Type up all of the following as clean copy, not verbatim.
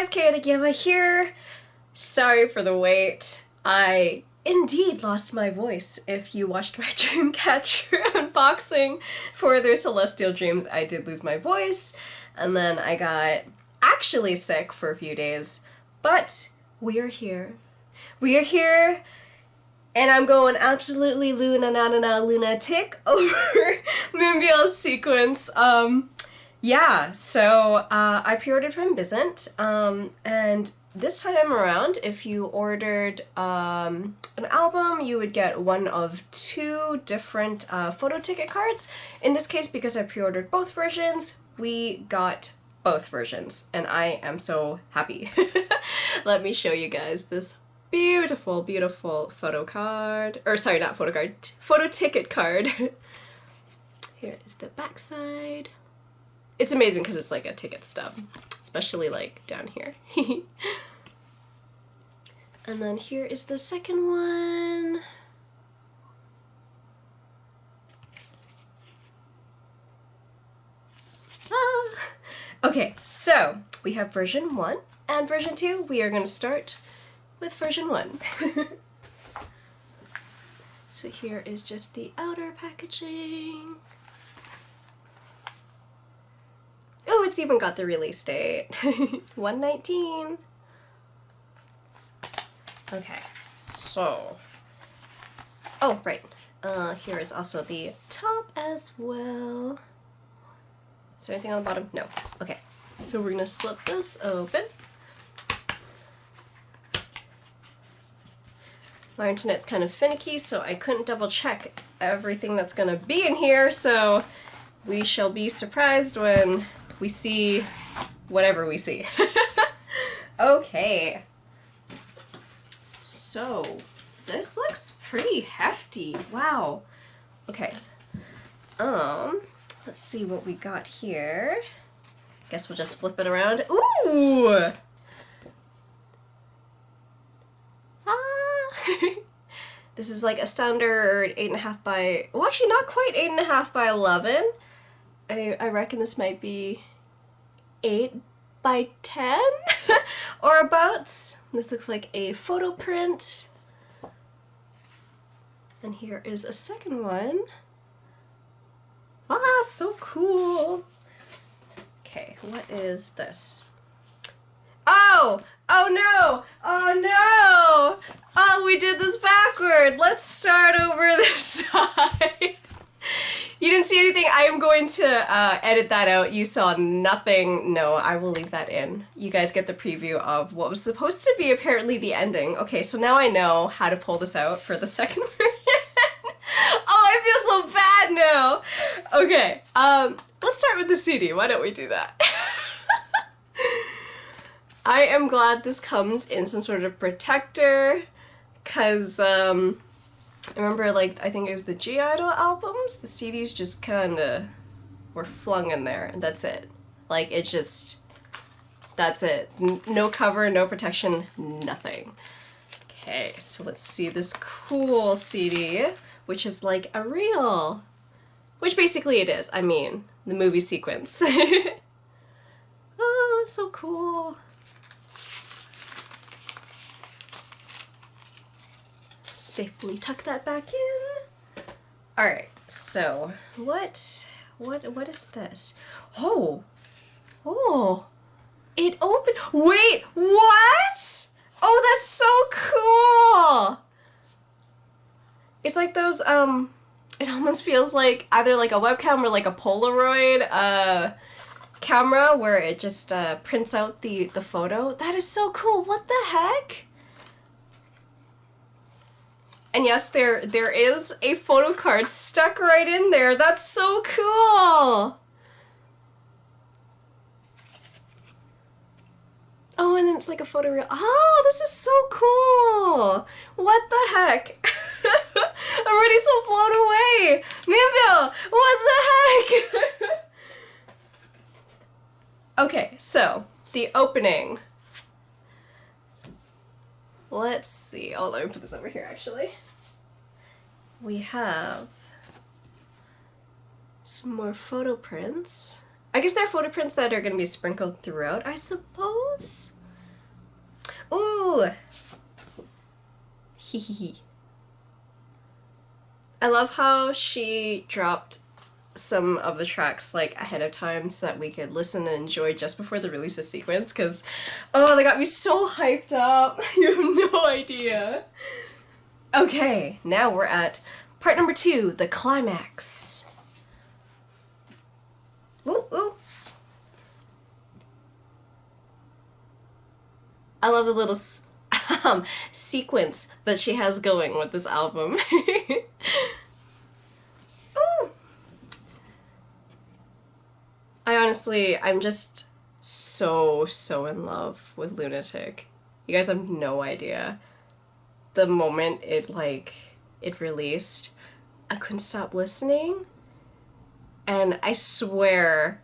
guys, Chaotic YeBa here. Sorry for the wait. I indeed lost my voice. If you watched my Dreamcatcher unboxing for their Celestial Dreams, I did lose my voice, and then I got actually sick for a few days, but we are here. We are here, and I'm going absolutely lunatic over Moonbyul sequence. Yeah, so I pre-ordered from Bizent, and this time around, if you ordered an album, you would get one of two different photo ticket cards. In this case, because I pre-ordered both versions, we got both versions, and I am so happy. Let me show you guys this beautiful, beautiful photo card, or sorry, not photo card, photo ticket card. Here is the back side. It's amazing because it's like a ticket stub, especially like down here. And then here is the second one. Okay, so we have version 1 and version 2. We are going to start with version 1. So here is just the outer packaging. Oh, it's even got the release date. 1/19. Okay, so... Oh, right. Here is also the top as well. Is there anything on the bottom? No. Okay, so we're gonna slip this open. My internet's kind of finicky, so I couldn't double check everything that's gonna be in here, so we shall be surprised when we see whatever we see. Okay. So, this looks pretty hefty. Wow. Okay. Let's see what we got here. Guess we'll just flip it around. Ooh! This is like a standard 8.5 by, well, actually not quite 8.5 by 11. I reckon this might be 8 by 10 or abouts. This looks like a photo print. And here is a second one. Ah, so cool. Okay, what is this? Oh! Oh no! Oh no! Oh, we did this backward! Let's start over this side. You didn't see anything. I am going to edit that out. You saw nothing. No, I will leave that in. You guys get the preview of what was supposed to be apparently the ending. Okay, so now I know how to pull this out for the second version. Oh, I feel so bad now. Okay, let's start with the CD. Why don't we do that? I am glad this comes in some sort of protector, because, I remember, like, I think it was the G-Idol albums, the CDs just kinda were flung in there, and that's it. Like, it just, that's it. No cover, no protection, nothing. Okay, so let's see this cool CD, which is like a reel. Which basically it is, I mean, the movie sequence. Oh, so cool. Safely tuck that back in. All right, so what is this? Oh, it opened. Wait, what? Oh, that's so cool. It's like those, it almost feels like either like a webcam or like a Polaroid camera where it just prints out the photo. That is so cool. What the heck? And yes, there is a photo card stuck right in there. That's so cool. Oh, and then it's like a photo reel. Oh, this is so cool. What the heck? I'm already so blown away. Moonbyul, what the heck? Okay, so the opening. Let's see. Oh, let me put this over here, actually. We have some more photo prints. I guess there are photo prints that are going to be sprinkled throughout, I suppose. Ooh! Hee hee hee. I love how she dropped some of the tracks like ahead of time so that we could listen and enjoy just before the release of 6equence, because oh, they got me so hyped up. You have no idea. Okay, now we're at part number 2, the climax. Ooh, ooh. I love the little sequence that she has going with this album. Ooh. I'm just so in love with Lunatic. You guys have no idea. The moment it released, I couldn't stop listening. And I swear,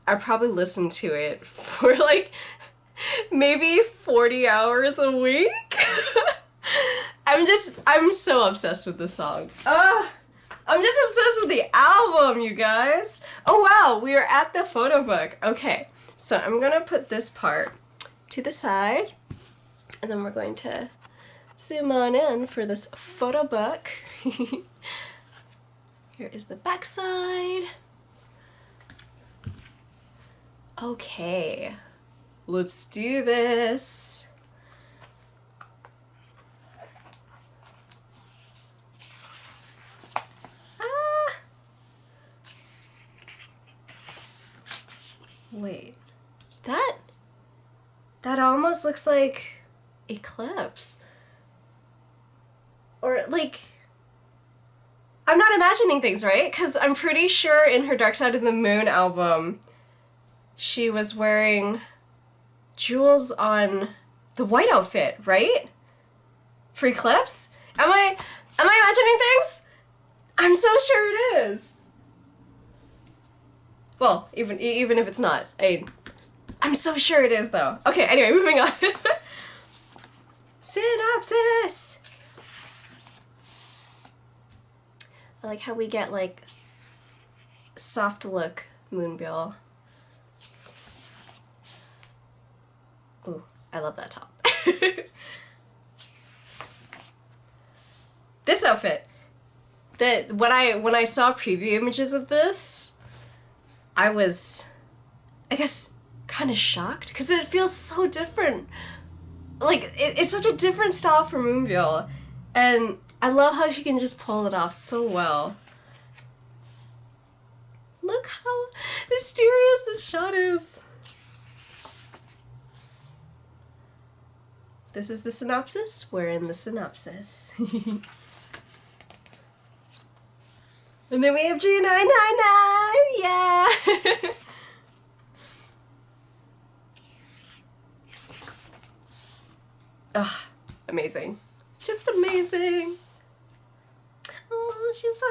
I probably listened to it for like maybe 40 hours a week. I'm so obsessed with this song. I'm just obsessed with the album, you guys. Oh wow, we are at the Photobook. Okay, so I'm gonna put this part to the side, and then we're going to zoom on in for this Photobook. Here is the back side. Okay, let's do this. Wait, that almost looks like Eclipse. Or like, I'm not imagining things, right? Because I'm pretty sure in her Dark Side of the Moon album, she was wearing jewels on the white outfit, right? For Eclipse? Am I imagining things? I'm so sure it is. Well, even if it's not, I'm so sure it is though. Okay, anyway, moving on. Synopsis! I like how we get like soft look Moonbyul. Ooh, I love that top. This outfit. When I saw preview images of this, I was, I guess, kind of shocked because it feels so different. Like, it's such a different style for Moonbyul, and I love how she can just pull it off so well. Look how mysterious this shot is. This is the synopsis. We're in the synopsis. And then we have G999, yeah! Ugh, amazing. Just amazing. Oh, she's so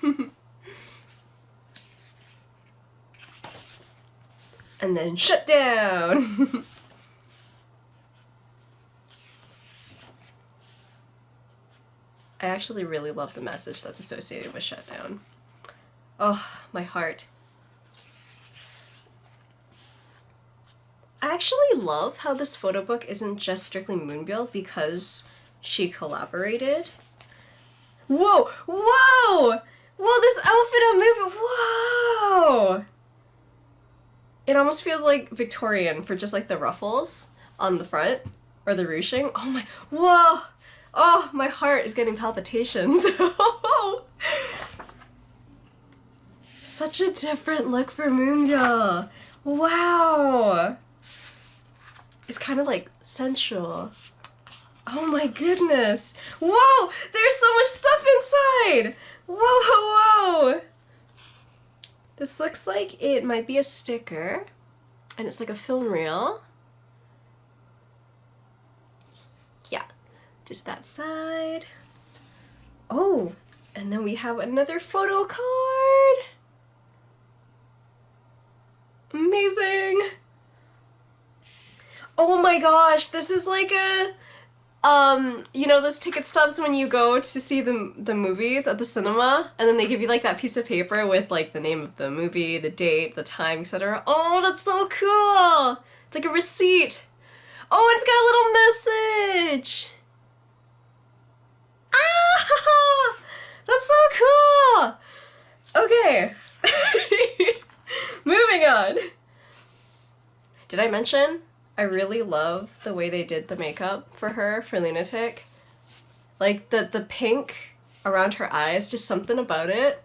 happy. And then shut down. I actually really love the message that's associated with Shutdown. Oh, my heart. I actually love how this photo book isn't just strictly Moonbyul because she collaborated. Whoa! Whoa! Whoa, this outfit on Moonbyul! Whoa! It almost feels like Victorian for just like the ruffles on the front or the ruching. Oh my, whoa! Oh, my heart is getting palpitations. Such a different look for Moonbyul. Wow. It's kind of like sensual. Oh my goodness. Whoa, there's so much stuff inside. Whoa. This looks like it might be a sticker, and it's like a film reel. Just that side. Oh, and then we have another photo card. Amazing. Oh my gosh, this is like a, you know those ticket stubs when you go to see the movies at the cinema, and then they give you like that piece of paper with like the name of the movie, the date, the time, etc. Oh, that's so cool. It's like a receipt. Oh, it's got a little message. Ah! That's so cool! Okay. Moving on. Did I mention I really love the way they did the makeup for her for Lunatic? Like the pink around her eyes, just something about it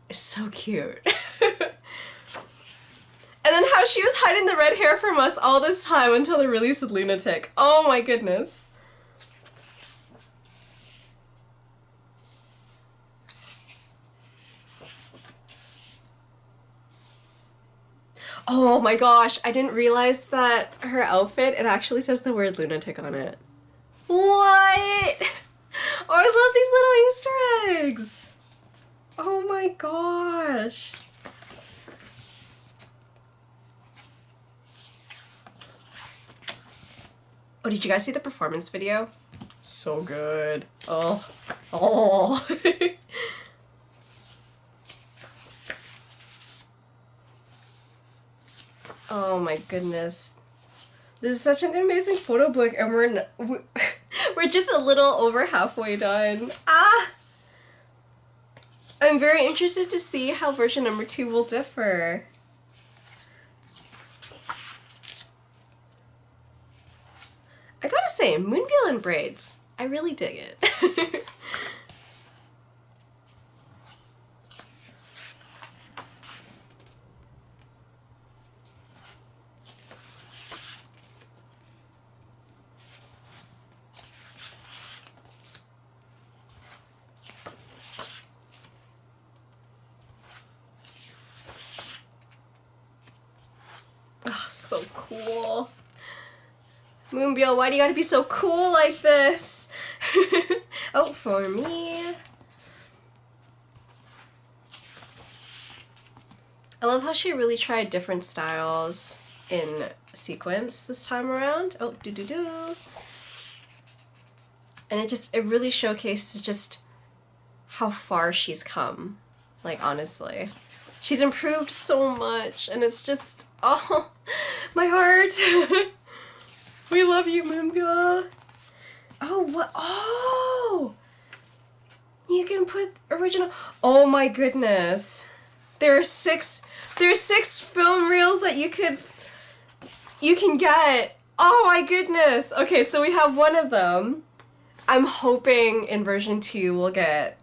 is so cute. And then how she was hiding the red hair from us all this time until the release of Lunatic. Oh my goodness. Oh my gosh, I didn't realize that her outfit, it actually says the word Lunatic on it. What? Oh, I love these little Easter eggs. Oh my gosh. Oh, did you guys see the performance video? So good. Oh. Oh. Oh my goodness. This is such an amazing photo book, and we're just a little over halfway done. Ah! I'm very interested to see how version number 2 will differ. I gotta say, Moonbyul in braids. I really dig it. Oh, so cool. Moonbyul, why do you gotta be so cool like this? Oh, for me. I love how she really tried different styles in sequence this time around. Oh, do-do-do. And it really showcases just how far she's come. Like, honestly. She's improved so much, and it's just, oh, my heart. We love you, Moonbyul. Oh, what? Oh! You can put original. Oh my goodness. There are six film reels that you can get. Oh my goodness. Okay, so we have one of them. I'm hoping in version 2 we'll get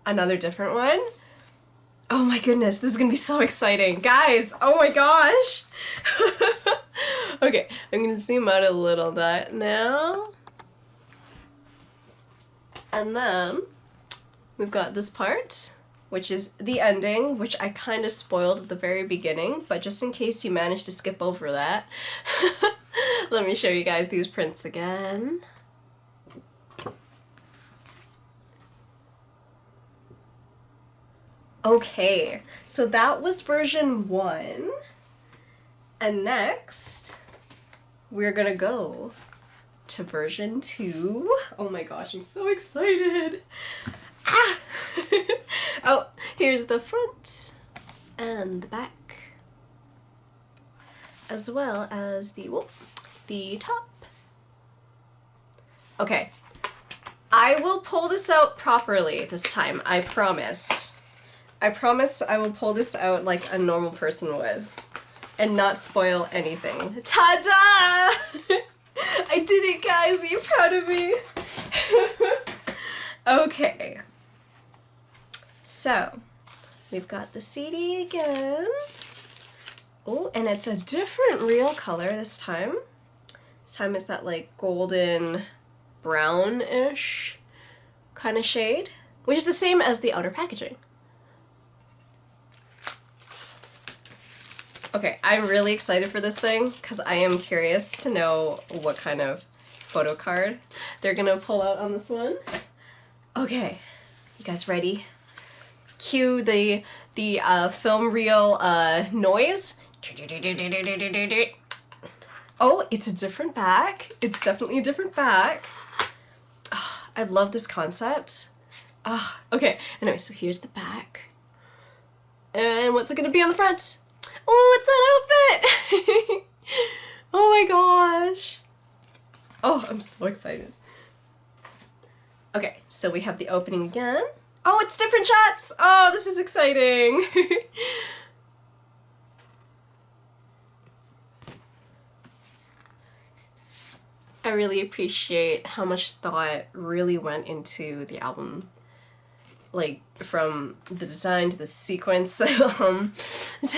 another different one. Oh my goodness, this is gonna be so exciting. Guys, oh my gosh. Okay, I'm gonna zoom out a little bit now. And then we've got this part, which is the ending, which I kind of spoiled at the very beginning, but just in case you managed to skip over that, let me show you guys these prints again. Okay, so that was version 1, and next we're gonna go to version 2. Oh my gosh, I'm so excited! Ah! Oh, here's the front and the back, as well as the top. Okay, I will pull this out properly this time, I promise. I promise I will pull this out like a normal person would and not spoil anything. Ta-da! I did it, guys! Are you proud of me? Okay. So, we've got the CD again. Oh, and it's a different reel color this time. This time it's that like golden brownish kind of shade, which is the same as the outer packaging. Okay, I'm really excited for this thing because I am curious to know what kind of photo card they're gonna pull out on this one. Okay, you guys ready? Cue the film reel noise. Oh, it's a different back. It's definitely a different back. Oh, I love this concept. Oh, okay, anyway, so here's the back. And what's it gonna be on the front? Oh, it's that outfit! Oh my gosh. Oh, I'm so excited. Okay, so we have the opening again. Oh, it's different shots! Oh, this is exciting! I really appreciate how much thought really went into the album. Like, from the design to the sequence, to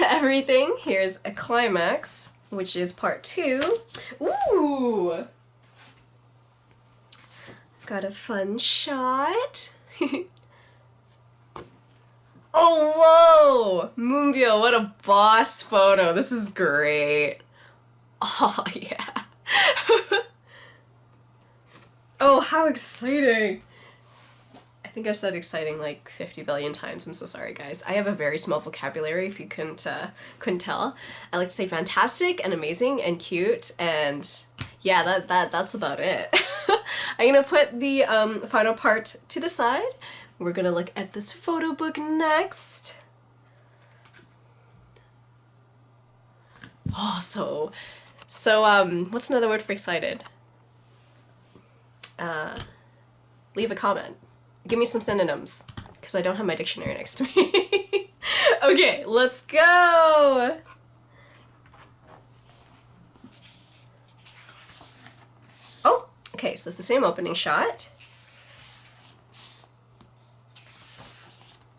everything. Here's a climax, which is part 2. Ooh! Got a fun shot. Oh, whoa! Moonbyul, what a boss photo. This is great. Oh, yeah. Oh, how exciting. I think I've said exciting like 50 billion times. I'm so sorry, guys. I have a very small vocabulary, if you couldn't tell. I like to say fantastic and amazing and cute, and yeah, that's about it. I'm gonna put the final part to the side. We're gonna look at this photo book next. Oh, so what's another word for excited? Leave a comment. Give me some synonyms, because I don't have my dictionary next to me. Okay, let's go! Oh, okay, so it's the same opening shot.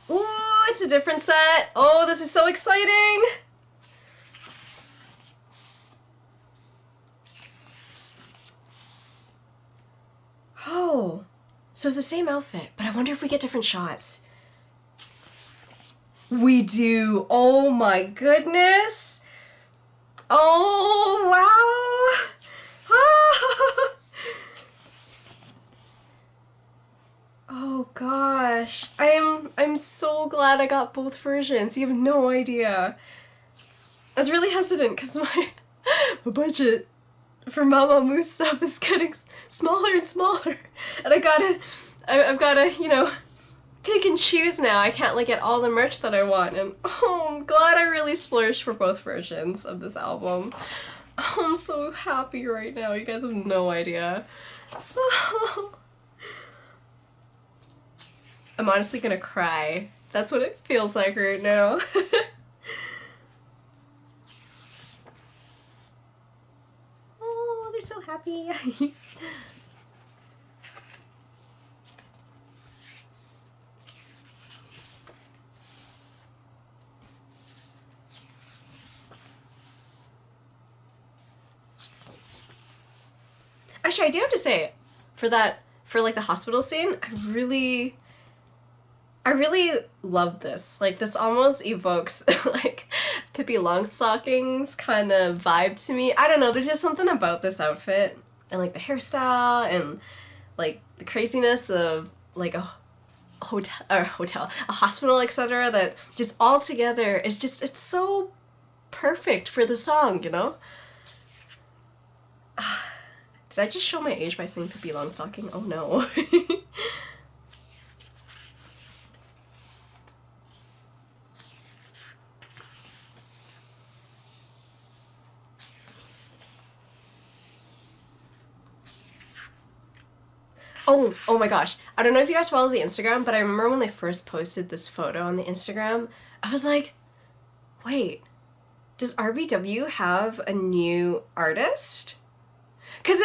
Ooh, it's a different set. Oh, this is so exciting! Oh, so it's the same outfit, but I wonder if we get different shots. We do. Oh my goodness. Oh, wow. Ah. Oh gosh. I'm so glad I got both versions. You have no idea. I was really hesitant because my budget for MAMAMOO stuff is getting smaller and smaller, and I've gotta, you know, pick and choose now. I can't like get all the merch that I want, and oh, I'm glad I really splurged for both versions of this album. Oh, I'm so happy right now. You guys have no idea. Oh. I'm honestly gonna cry. That's what it feels like right now. Oh, they're so happy. Actually, I do have to say, for like the hospital scene, I really love this. Like, this almost evokes like Pippi Longstockings kind of vibe to me. I don't know, there's just something about this outfit and like the hairstyle and like the craziness of like a hospital, etc. that just all together is just, it's so perfect for the song, you know? Did I just show my age by saying Pippi Longstocking? Oh no. Oh my gosh. I don't know if you guys follow the Instagram, but I remember when they first posted this photo on the Instagram, I was like, wait, does RBW have a new artist? Because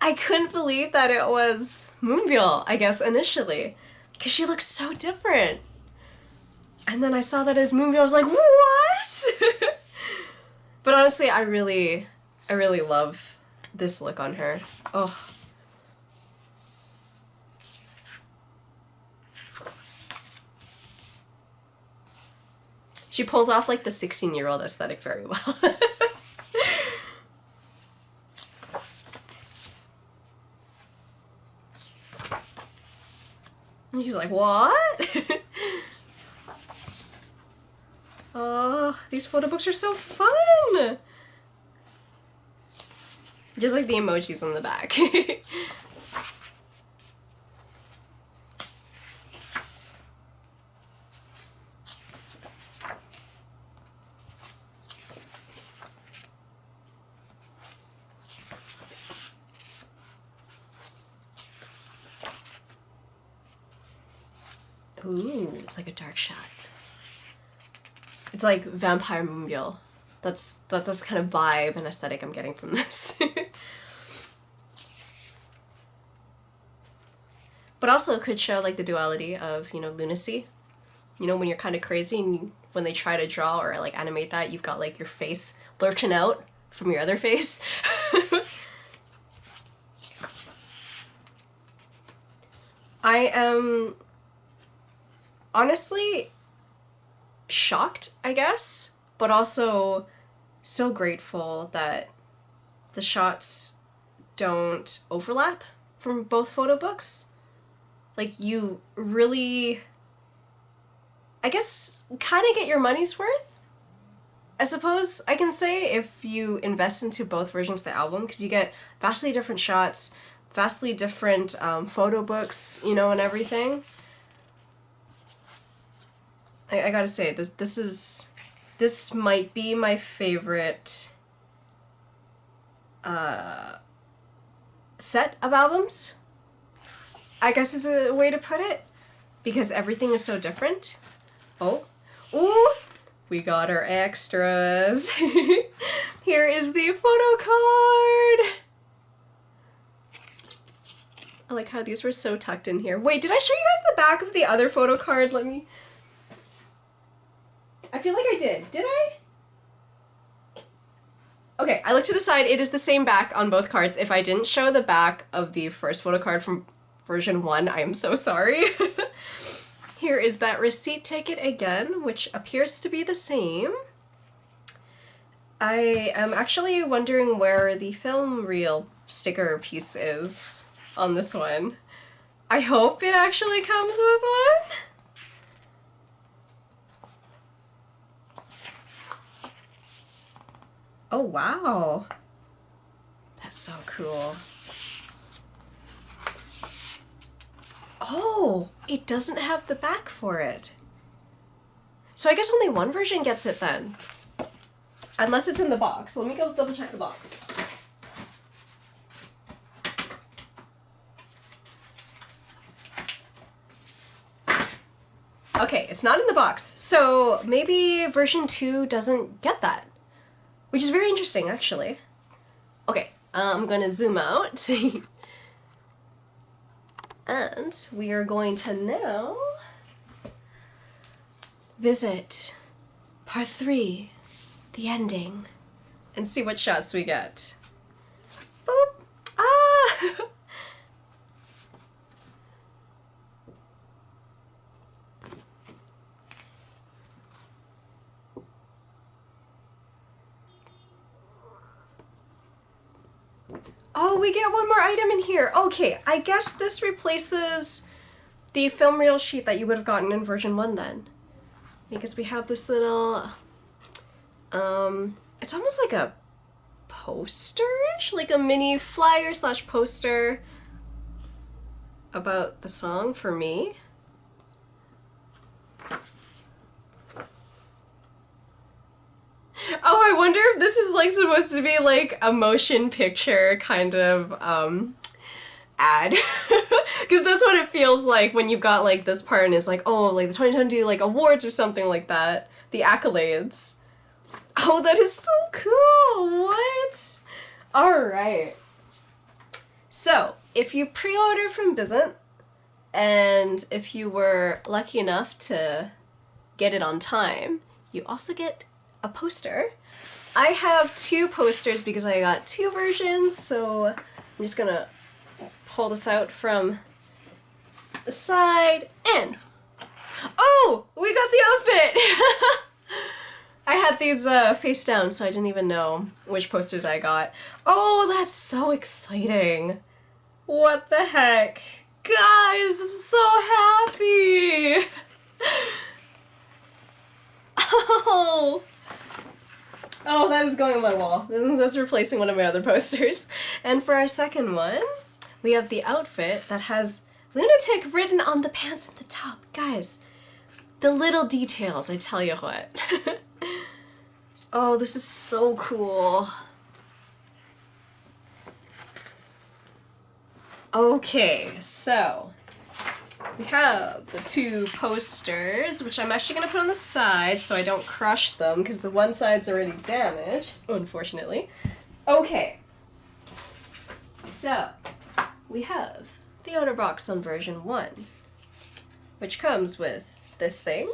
I couldn't believe that it was Moonbyul, I guess, initially. Because she looks so different. And then I saw that it was Moonbyul, I was like, what? But honestly, I really love this look on her. Oh. She pulls off like the 16-year-old aesthetic very well. And she's like, what? Oh, these photo books are so fun! Just like the emojis on the back. Ooh, it's like a dark shot. It's like vampire Moonbyul. That's the kind of vibe and aesthetic I'm getting from this. But also could show like the duality of, you know, lunacy. You know, when you're kind of crazy and when they try to draw or like animate that, you've got like your face lurching out from your other face. I am honestly shocked, I guess, but also so grateful that the shots don't overlap from both photo books. Like, you really, I guess, kind of get your money's worth, I suppose I can say, if you invest into both versions of the album, because you get vastly different shots, vastly different photo books, you know, and everything. I gotta say, this might be my favorite set of albums, I guess is a way to put it, because everything is so different. Oh, ooh, we got our extras. Here is the photo card. I like how these were so tucked in here. Wait, did I show you guys the back of the other photo card? Let me... I feel like I did. Did I? Okay, I looked to the side. It is the same back on both cards. If I didn't show the back of the first photo card from version 1, I am so sorry. Here is that receipt ticket again, which appears to be the same. I am actually wondering where the film reel sticker piece is on this one. I hope it actually comes with one. Oh, wow. That's so cool. Oh, it doesn't have the back for it. So I guess only one version gets it then. Unless it's in the box. Let me go double check the box. Okay, it's not in the box. So maybe version 2 doesn't get that. Which is very interesting, actually. Okay, I'm gonna zoom out. And we are going to now visit part 3, the ending, and see what shots we get. Boop! Ah! Oh, we get one more item in here. Okay, I guess this replaces the film reel sheet that you would have gotten in version 1 then. Because we have this little, it's almost like a poster-ish? Like a mini flyer / poster about the song for me. Oh, I wonder if this is like supposed to be like a motion picture kind of ad. Because that's what it feels like when you've got like this part and it's like, oh, like the 2022 like awards or something like that. The accolades. Oh, that is so cool. What? All right. So, if you pre-order from Bizent, and if you were lucky enough to get it on time, you also get a poster. I have 2 posters because I got 2 versions, so I'm just gonna pull this out from the side, and oh, we got the outfit! I had these face down, so I didn't even know which posters I got. Oh, that's so exciting. What the heck? Guys, I'm so happy! Oh! Oh, that is going on my wall. That's replacing one of my other posters. And for our second one, we have the outfit that has Lunatic written on the pants at the top. Guys, the little details, I tell you what. Oh, this is so cool. Okay, so we have the two posters, which I'm actually going to put on the side so I don't crush them because the one side's already damaged, unfortunately. Okay. So, we have the owner box on version 1, which comes with this thing.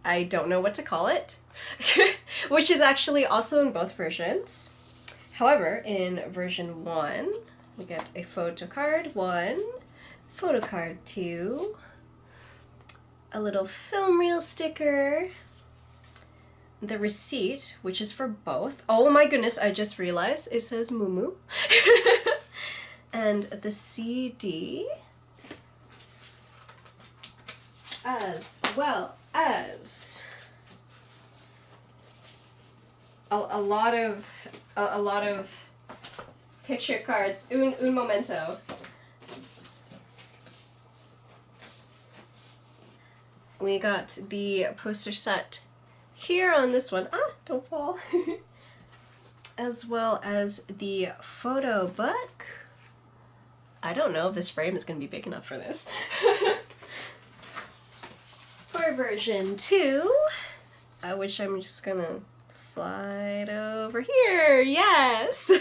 I don't know what to call it, which is actually also in both versions. However, in version 1, we get a Photocard 1, Photocard 2, a little film reel sticker, the receipt, which is for both. Oh my goodness, I just realized it says MAMAMOO. And the CD, as well as a lot of picture cards, un momento. We got the poster set here on this one. Ah, don't fall. As well as the photo book. I don't know if this frame is going to be big enough for this. For version 2, which I'm just going to slide over here. Yes!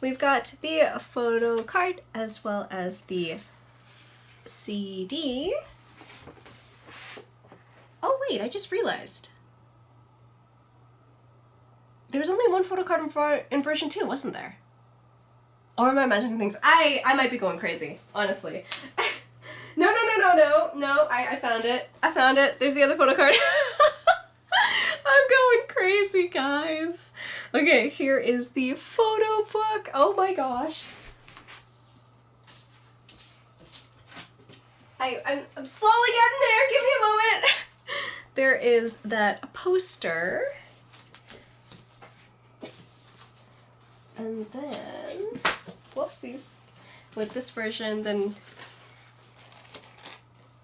We've got the photo card as well as the CD. Oh wait, I just realized. There was only one photo card in version 2, wasn't there? Or am I imagining things? I might be going crazy, honestly. No, I found it. I found it. There's the other photo card. I'm going crazy, guys. Okay, here is the photo book. Oh my gosh. I'm slowly getting there. Give me a moment. There is that poster. And then, whoopsies. With this version, then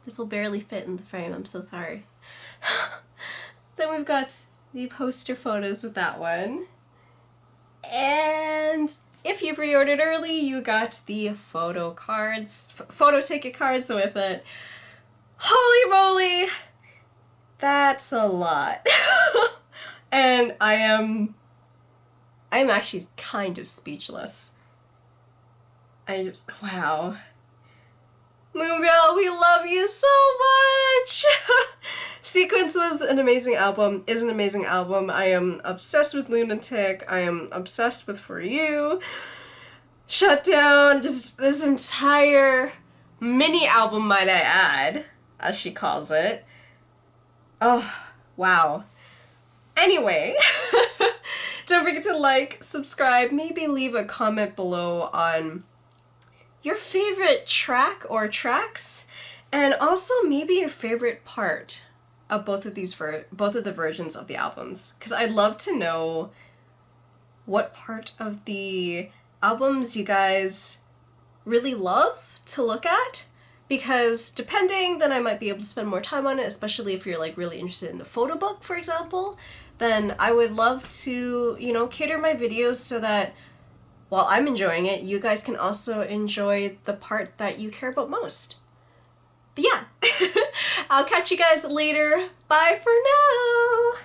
this will barely fit in the frame. I'm so sorry. Then we've got the poster photos with that one. And if you pre-ordered early, you got the photo cards, photo ticket cards with it. Holy moly! That's a lot. And I'm actually kind of speechless. Wow. Moonbyul, we love you so much! 6equence was an amazing album, is an amazing album. I am obsessed with Lunatic, I am obsessed with For You, Shutdown, just this entire mini album, might I add, as she calls it. Oh, wow. Anyway, don't forget to like, subscribe, maybe leave a comment below on your favorite track or tracks, and also maybe your favorite part of both of the versions of the albums, because I'd love to know what part of the albums you guys really love to look at, because depending, then I might be able to spend more time on it, especially if you're like really interested in the photo book, for example. Then I would love to, you know, cater my videos so that while I'm enjoying it, you guys can also enjoy the part that you care about most. But yeah, I'll catch you guys later. Bye for now!